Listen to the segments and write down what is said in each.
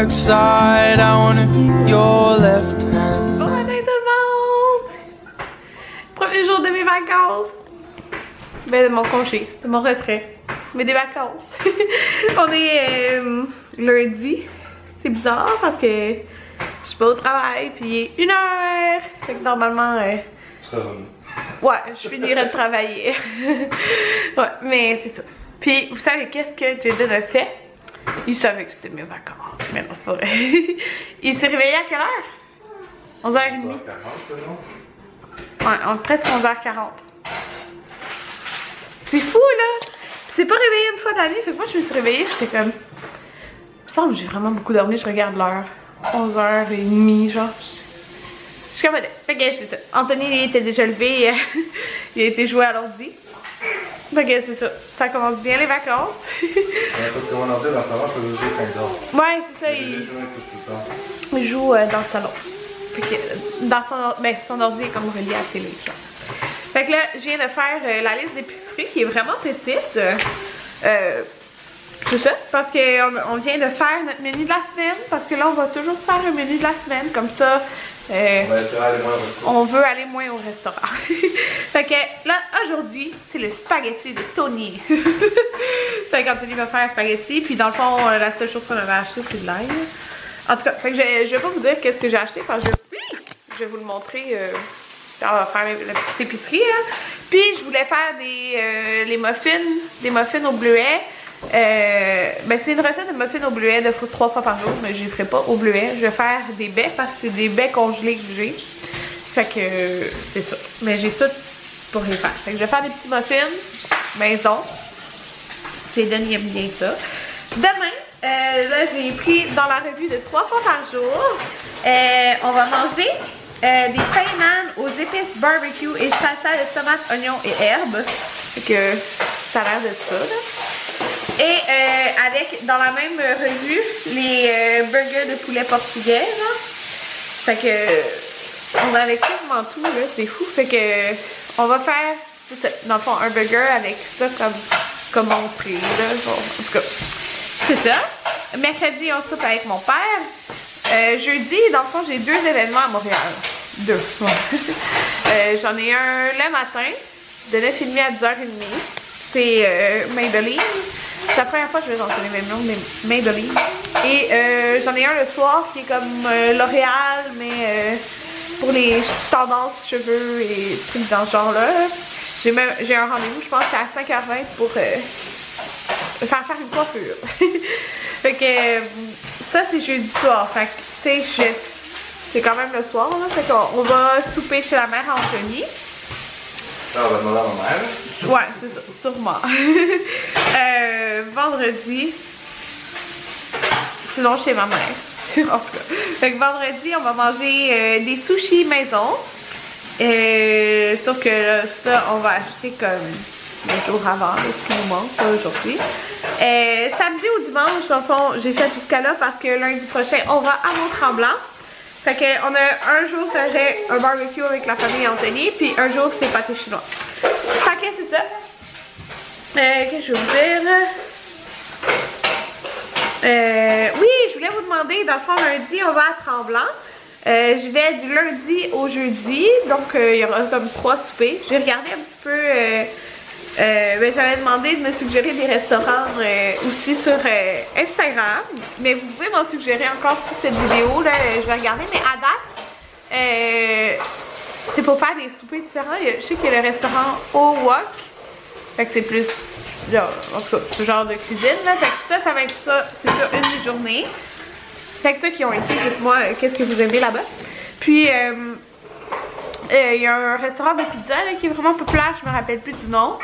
dark side. I wanna be your left hand. Bon matin tout le monde! Premier jour de mes vacances. Ben de mon congé, de mon retrait. Mais des vacances. On est lundi. C'est bizarre parce que je suis pas au travail puis il est 1h. Fait que normalement... ouais, je finirais de travailler. Ouais, mais c'est ça. Puis vous savez qu'est-ce que Jaden a fait? Il savait que c'était mes vacances, mais non, c'est pas vrai. Il s'est réveillé à quelle heure? 11h30. 11h40, ouais, presque 11h40. C'est fou là! Puis c'est pas réveillé une fois d'année, fait que moi je me suis réveillée, j'étais comme... Il me semble que j'ai vraiment beaucoup dormi, je regarde l'heure. 11h30, genre. Je suis comme... Fait que c'est ça. Anthony, il était déjà levé, il a été joué à l'ordi. Fait que c'est ça. Ça commence bien les vacances. Parce que mon ordi dans le salon, je peux jouer quand il dort. Ouais, c'est ça. Il joue dans le salon. Fait que dans son ordi est comme relié à la télé, genre. Fait que là, je viens de faire la liste d'épicerie qui est vraiment petite. C'est ça, parce qu'on vient de faire notre menu de la semaine. Parce que là, on va toujours faire un menu de la semaine. Comme ça, on veut aller moins au restaurant. Fait que là, aujourd'hui, c'est le spaghetti de Tony. Fait qu'Anthony va faire un spaghetti. Puis dans le fond, la seule chose qu'on avait acheté, c'est de l'ail. En tout cas, fait que je vais pas vous dire qu'est-ce que j'ai acheté. Parce que je vais vous le montrer. On va faire la petite épicerie. Hein. Puis je voulais faire des muffins au bleuet. Ben c'est une recette de muffins au bleuet de 3 fois par jour, mais je les ferai pas au bleuet. Je vais faire des baies parce que c'est des baies congelées que j'ai. Fait que c'est ça. Mais j'ai tout pour les faire. Fait que je vais faire des petits muffins maison. Jaden aime bien ça. Demain, là j'ai pris dans la revue de 3 fois par jour. On va manger des paiemans aux épices barbecue et salsa de tomates, oignons et herbes. Fait que ça a l'air de ça là. Et avec dans la même revue les burgers de poulet portugais là. Fait que on avait quasiment tout là, c'est fou. Fait que on va faire dans le fond un burger avec ça comme entrée là. Bon, en tout cas, c'est ça. Mercredi on soupe avec mon père. Jeudi, dans le fond, j'ai 2 événements à Montréal. 2. Ouais. J'en ai un le matin, de 9h30 à 10h30. C'est Maybelline. C'est la première fois que je vais dans les mêmes noms, mais Maybelline. Et j'en ai un le soir qui est comme L'Oréal, mais pour les tendances cheveux et trucs dans ce genre-là. J'ai un rendez-vous, je pense, à 5h20 pour faire une coiffure. Fait que ça, c'est jeudi soir. Fait que, tu sais, c'est quand même le soir, là. Fait qu'on va souper chez la mère à Anthony. Ah, on va demander à ma mère. Ouais, c'est ça, sûrement. Vendredi, sinon chez ma mère. En tout cas. Fait que vendredi, on va manger des sushis maison. Sauf que là, ça, on va acheter comme le jour avant, ce qui nous manque, pas aujourd'hui. Samedi ou dimanche, dans le fond, j'ai fait jusqu'à là parce que lundi prochain, on va à Mont-Tremblant. Fait qu'on a un jour, ça j'ai un barbecue avec la famille Anthony, puis un jour, c'est pâté chinois. Fait que c'est ça. Qu'est-ce que je veux vous dire? Oui, je voulais vous demander, dans le fond, lundi, on va à Tremblant. Je vais du lundi au jeudi, donc il y aura comme 3 soupers. J'ai regardé un petit peu... ben, j'avais demandé de me suggérer des restaurants aussi sur Instagram, mais vous pouvez m'en suggérer encore sur cette vidéo là, je vais regarder, mais à date c'est pour faire des soupers différents. Je sais qu'il y a le restaurant au Wok, fait que c'est plus genre, en tout cas, ce genre de cuisine là, fait que ça va être ça, c'est ça une journée. Fait que ceux qui ont été, dites-moi qu'est-ce que vous aimez là-bas. Puis il y a un restaurant de pizza là, qui est vraiment populaire, je me rappelle plus du nom.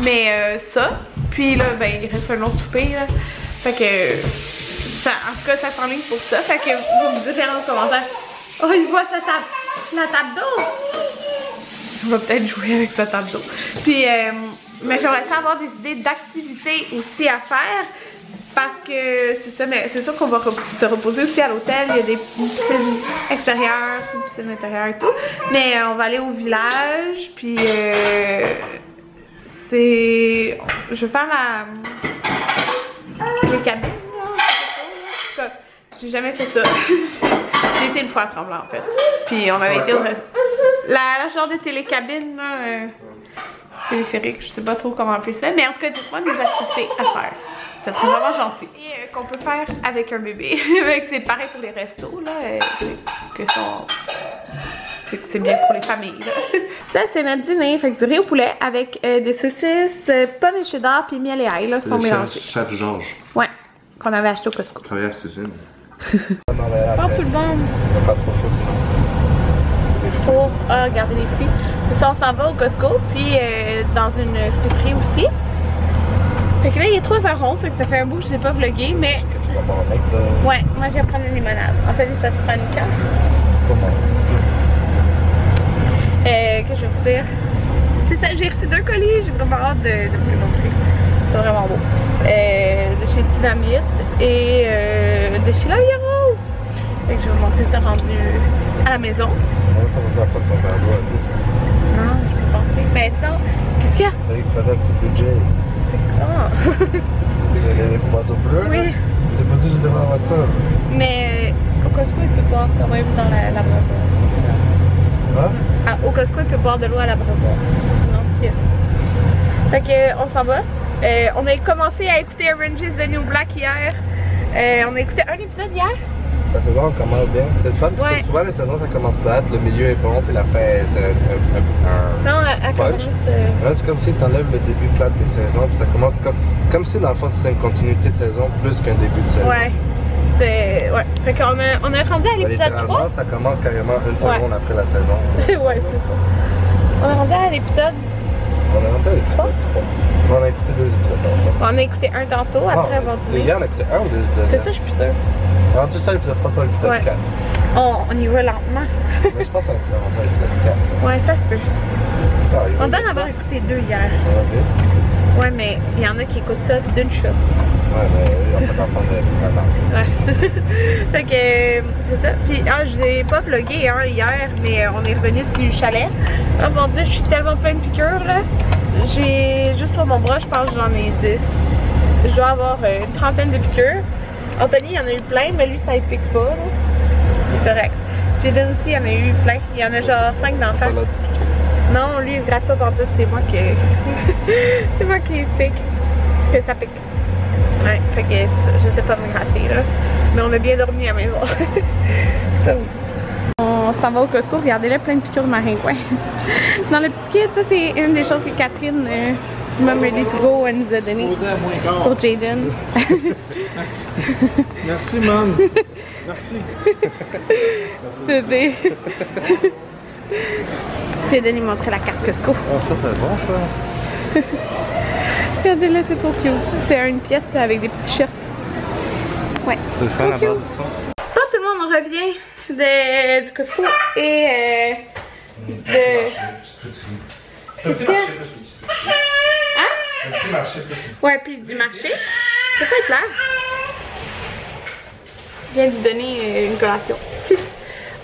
Mais ça. Puis là, ben il reste un autre souper là. Fait que ça, en tout cas, ça s'enligne pour ça. Fait que vous me direz dans les commentaires. Oh, il voit sa table. La table d'eau. On va peut-être jouer avec sa table d'eau. Puis mais j'aimerais ça avoir des idées d'activités aussi à faire. Parce que c'est ça, mais c'est sûr qu'on va se reposer aussi à l'hôtel. Il y a des piscines extérieures, des piscines intérieures et tout. Mais on va aller au village, puis c'est... Je vais faire les cabines, là, je sais pas, là. j'ai jamais fait ça. J'ai été une fois à Tremblant en fait. Puis on avait été la genre de télécabine là, téléphérique, je sais pas trop comment appeler ça, mais en tout cas dites-moi des activités à faire. Ça serait vraiment gentil. Et qu'on peut faire avec un bébé. C'est pareil pour les restos là, c'est bien pour les familles. Là. Ça c'est notre dîner, fait que du riz au poulet avec des saucisses, pommes et cheddar puis miel et ail là sont mélangés. Chef Georges. Ouais, qu'on avait acheté au Costco. Travailler à Cécile. Pas tout le monde. Il va pas trop chaud sinon. Pour garder les fruits. C'est ça, on s'en va au Costco, puis dans une fruiterie aussi. Fait que là, il est 3h11, ça fait un bout que je n'ai pas vlogué, mais... Tu vas boire un mec de... Ouais, moi je vais prendre une limonade. En fait, ça te prend une carte. Comment? Qu'est-ce que je vais vous dire? C'est ça, j'ai reçu 2 colis, j'ai vraiment hâte de vous les montrer. C'est vraiment beau. De chez Dynamite et de chez La Vie Rose. Fait que je vais vous montrer ça rendu à la maison. On va commencer à prendre son verre d'eau à tout. Non, je peux penser. Mais sinon, qu'est-ce qu'il y a? Il faisait un petit budget. C'est quoi? Les poissons bleus? Oui. C'est passé juste devant la voiture. Mais au Costco, il peut boire quand même dans l'abreuvoir. Hein? Au Costco, il peut boire de l'eau à l'abreuvoir. Sinon, c'est ça. Fait que, on s'en va. On a commencé à écouter Orange is the New Black hier. On a écouté un épisode hier. La saison commence bien. C'est le fun. Ouais. Souvent, les saisons, ça commence plate. Le milieu est bon, puis la fin, c'est un Non, elle commence. Là, c'est comme si tu enlèves le début plate des saisons, puis ça commence comme si, dans le fond, ce serait une continuité de saison plus qu'un début de saison. Ouais. Ouais. Fait qu'on on a rendu à l'épisode 3. Ça commence carrément une seconde après la saison. Ouais, c'est ça. On est rendu à l'épisode. On est rendu à l'épisode 3. On a écouté 2 épisodes. On a écouté un tantôt, après avant dîner. Hier, on a écouté 1 ou 2 épisodes? C'est ça, je suis plus sûre. On a rendu ça à l'épisode 3 sur l'épisode 4. On y va lentement. Mais je pense qu'on est rendu à l'épisode 4. Ouais, ça se peut. Ah, On doit en avoir écouté 2 hier. Ouais, mais il y en a qui écoutent ça d'une shot. Ouais, mais on peut d'enfants de 1 an. Ouais. Fait que c'est ça. Puis je l'ai pas vlogué hein, hier, mais on est revenu du chalet. Oh mon dieu, je suis tellement pleine de piqûres là. J'ai juste sur mon bras, je pense que j'en ai 10. Je dois avoir une trentaine de piqûres. Anthony, il en a eu plein, mais lui, ça ne pique pas. Là. C'est correct. Jaden aussi, il en a eu plein. Il y en a genre 5 d'en face. Non, lui, il se gratte pas partout. C'est moi qui. C'est moi qui pique. Que ça pique. Ouais, fait que c'est ça. Je sais pas me gratter là. Mais on a bien dormi à la maison. Ça oui. On s'en va au Costco, regardez là, plein de piqûres de maringouin. Dans le petit kit, ça c'est une des choses que Catherine, Mom Ready to Go, elle nous a donné pour Jaden. Merci. Merci, Mom. Merci. Bébé. Jaden, il montrait la carte Costco. Oh, ça, c'est bon, ça. Regardez là, c'est trop cute. C'est une pièce avec des petits shirts. Ouais. C'est faire la barre de son. Bon, tout le monde, on revient du Costco et de... Qu'est-ce que... Hein? Un petit marché plus. Ouais, puis du marché. C'est quoi être là? Je viens de lui donner une collation.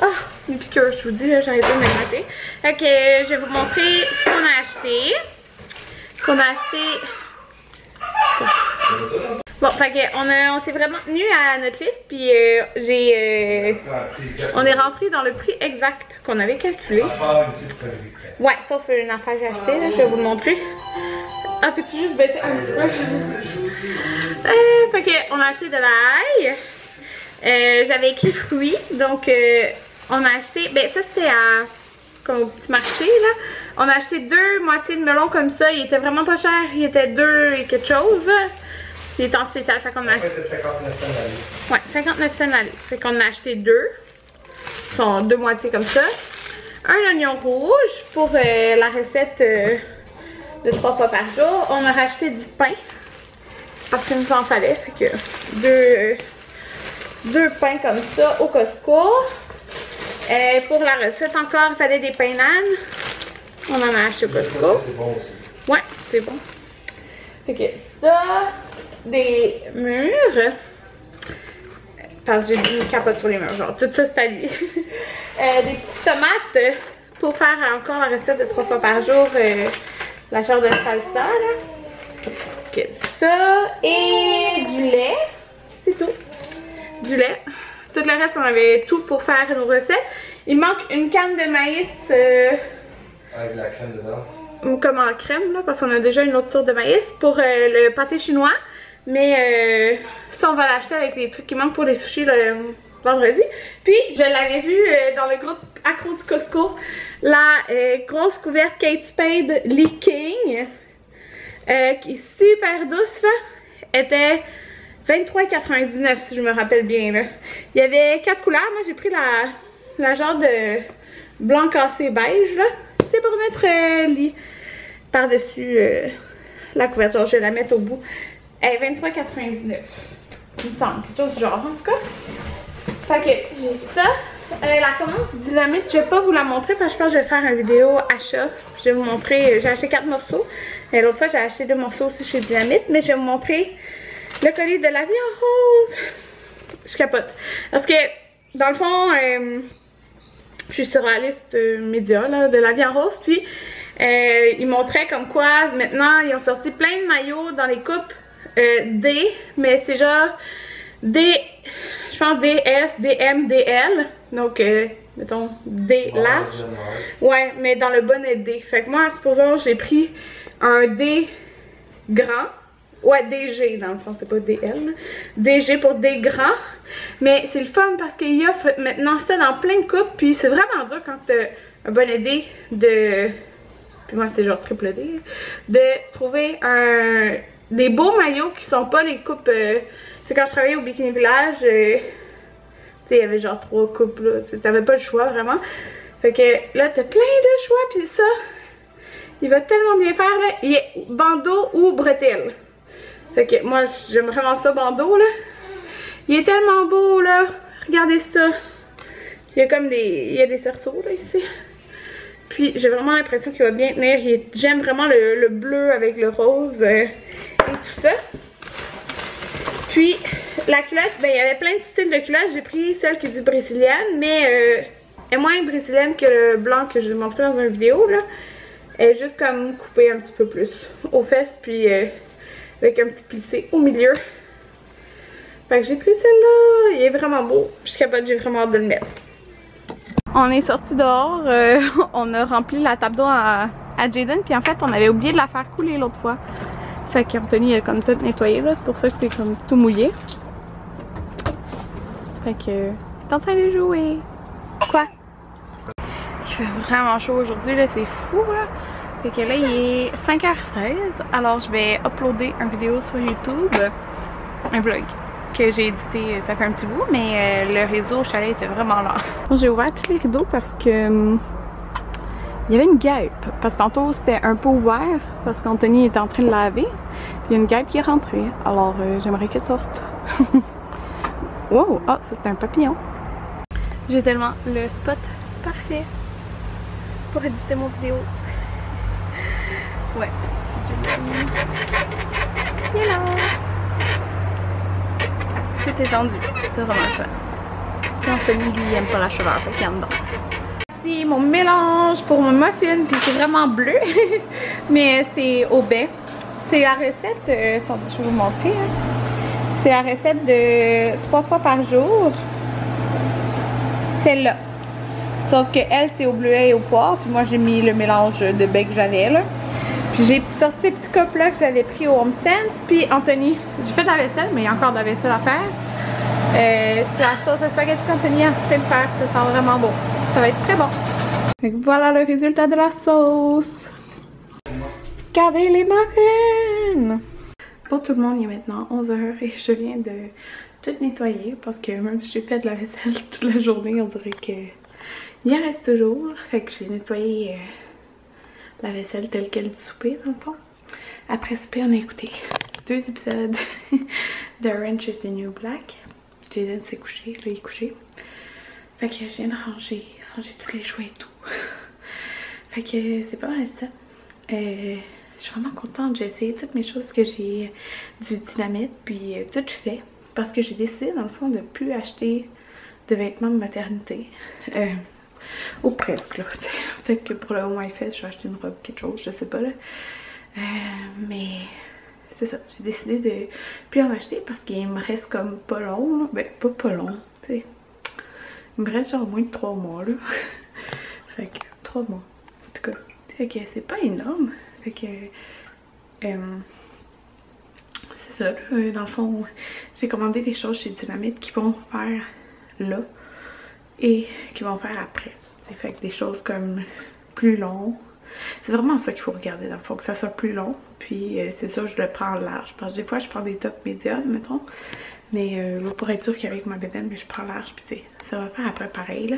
Ah, une piqûre, je vous dis, là, j'arrête pas de me gratter. Fait que je vais vous montrer ce qu'on a acheté. Bon, fait que on s'est vraiment tenu à notre liste, puis on est rentré dans le prix exact qu'on avait calculé. Ouais, sauf une affaire que j'ai achetée, là, je vais vous le montrer. Ah, peux-tu juste baisser un petit peu? Fait que on a acheté de l'ail. J'avais écrit fruits, donc on a acheté, ben ça c'était à comme au petit marché là. On a acheté 2 moitiés de melon comme ça, il était vraiment pas cher, il était 2 et quelque chose. Il était en spécial, fait qu'on a acheté 59 cents la livre. Ouais, 59 cents la livre. Fait qu'on a acheté 2. Ils sont 2 moitiés comme ça. Un oignon rouge pour la recette de 3 fois par jour. On a racheté du pain parce qu'il nous en fallait. Fait que 2 pains comme ça au Costco. Pour la recette encore, il fallait des pains nan. On en a acheté au Costco. C'est bon aussi. Ouais, c'est bon. Fait que ça, des mûres. Parce que j'ai dit capote sur les murs, genre tout ça c'est à lui. Des petites tomates pour faire encore la recette de 3 fois par jour, la genre de salsa là. Okay, ça et du lait, c'est tout. Du lait. Tout le reste, on avait tout pour faire nos recettes. Il manque une canne de maïs. Avec la crème dedans. Comme en crème, là, parce qu'on a déjà une autre sorte de maïs pour le pâté chinois. Mais ça, on va l'acheter avec les trucs qui manquent pour les sushis le vendredi. Puis, je l'avais vu dans le groupe accro du Costco, la grosse couverte Kate Spade Leaking, qui est super douce, là, était 23,99 si je me rappelle bien, là. Il y avait 4 couleurs. Moi, j'ai pris la genre de blanc cassé beige, là. C'est pour mettre lit par-dessus la couverture. Je vais la mettre au bout. Elle est 23,99. Il me semble. Quelque chose du genre, en tout cas. Fait que j'ai ça. La commande Dynamite, je vais pas vous la montrer parce que je pense que je vais faire une vidéo achat. Je vais vous montrer. J'ai acheté 4 morceaux. L'autre fois, j'ai acheté 2 morceaux aussi chez Dynamite. Mais je vais vous montrer le colis de la vie en rose. Je capote. Parce que, dans le fond, je suis sur la liste média là, de la vie en rose. Puis, ils montraient comme quoi, maintenant, ils ont sorti plein de maillots dans les coupes D. Mais c'est genre D, je pense DS, DM, DL. Donc, mettons, D large. Ouais, mais dans le bonnet D. Fait que moi, supposons, j'ai pris un D grand. Ouais, DG dans le fond, c'est pas DL. DG pour D grand. Mais c'est le fun parce qu'il offre maintenant ça dans plein de coupes. Puis c'est vraiment dur quand t'as un bonnet D de... Puis moi c'était genre triple D. De trouver des beaux maillots qui sont pas les coupes... C'est quand je travaillais au Bikini Village, tu sais, il y avait genre 3 coupes là. T'avais pas le choix vraiment. Fait que là t'as plein de choix. Puis ça, il va tellement bien faire là. Il est bandeau ou bretelle. Fait que moi j'aime vraiment ça bandeau là. Il est tellement beau là. Regardez ça. Il y a comme des cerceaux là ici. Puis j'ai vraiment l'impression qu'il va bien tenir. J'aime vraiment le bleu avec le rose et tout ça. Puis la culotte, ben il y avait plein de styles de culottes. J'ai pris celle qui dit brésilienne, mais elle est moins brésilienne que le blanc que je vous ai montré dans une vidéo là. Elle est juste comme coupée un petit peu plus aux fesses, puis avec un petit plissé au milieu. Fait que j'ai pris celle-là. Il est vraiment beau. Je suis capable, j'ai vraiment hâte de le mettre. On est sorti dehors. On a rempli la table d'eau à Jaden. Puis en fait, on avait oublié de la faire couler l'autre fois. Fait qu'Anthony a comme tout nettoyé là. C'est pour ça que c'est comme tout mouillé. Fait que t'es en train de jouer. Quoi? Il fait vraiment chaud aujourd'hui là. C'est fou là. Fait que là, il est 5h16, alors je vais uploader une vidéo sur YouTube, un vlog que j'ai édité, ça fait un petit bout, mais le réseau au chalet était vraiment lent. J'ai ouvert tous les rideaux parce que il y avait une guêpe, parce que tantôt c'était un peu ouvert, parce qu'Anthony était en train de laver, puis il y a une guêpe qui est rentrée, alors j'aimerais qu'elle sorte. Wow, ah, ça c'est un papillon. J'ai tellement le spot parfait pour éditer mon vidéo. Ouais. Hello! Tout est tendu. C'est vraiment le fun. Puis Anthony, lui, il aime pas la chaleur, fait qu'il y en a dedans. Voici mon mélange pour mon muffin, puis c'est vraiment bleu. Mais c'est au baie. C'est la recette, attendez, je vais vous montrer. Hein. C'est la recette de 3 fois par jour. Celle-là. Sauf que elle, c'est au bleuet et au poire. Puis moi, j'ai mis le mélange de baie que j'avais là. Puis j'ai sorti ces petits cups là que j'avais pris au Home Sense. Puis Anthony, j'ai fait de la vaisselle, mais il y a encore de la vaisselle à faire. C'est la sauce à spaghetti qu'Anthony a fait de faire. Ça sent vraiment bon. Ça va être très bon. Donc voilà le résultat de la sauce. Regardez les muffins! Pour tout le monde, il est maintenant 11h et je viens de tout nettoyer. Parce que même si j'ai fait de la vaisselle toute la journée, on dirait que il en reste toujours. Fait que j'ai nettoyé la vaisselle telle qu'elle du souper dans le fond. Après souper, on a écouté 2 épisodes de Orange is the New Black. Jaden s'est couché, là il est couché. Fait que je viens de ranger tous les jouets et tout. Fait que c'est pas mal ça. Je suis vraiment contente, j'ai essayé toutes mes choses que j'ai du Dynamite, puis tout fait. Parce que j'ai décidé dans le fond de plus acheter de vêtements de maternité. Ou presque là. Peut-être que pour le Home Fest, je vais acheter une robe, quelque chose, je sais pas là. Mais c'est ça, j'ai décidé de plus en acheter parce qu'il me reste comme pas long là. Ben pas long, tu sais. Il me reste genre moins de 3 mois là. Fait que 3 mois. En tout cas. Fait que c'est pas énorme. Fait que c'est ça. Dans le fond, j'ai commandé des choses chez Dynamite qui vont faire là et qui vont faire après. C'est fait que des choses comme plus long. C'est vraiment ça qu'il faut regarder dans le fond, que ça soit plus long. Puis c'est ça, je le prends large. Parce que des fois, je prends des tops médiums, mettons. Mais là, pour être sûr qu'avec ma bedaine, je prends large. Puis tu sais, ça va faire après pareil là.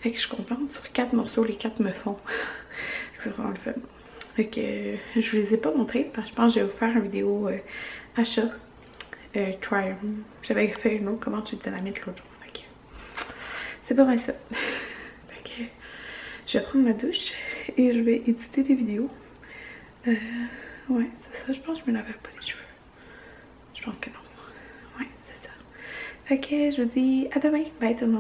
Fait que je commande sur 4 morceaux, les 4 me font. C'est vraiment le fun. Fait que je vous les ai pas montrés parce que je pense que je vais vous faire une vidéo achat. Try. J'avais fait une autre commande chez Dynamite l'autre jour. Fait que c'est pas mal ça. Fait que je vais prendre ma douche et je vais éditer des vidéos. Ouais, c'est ça. Je pense que je me lavais pas les cheveux. Je pense que non. Ouais, c'est ça. Fait que je vous dis à demain. Bye tout le monde.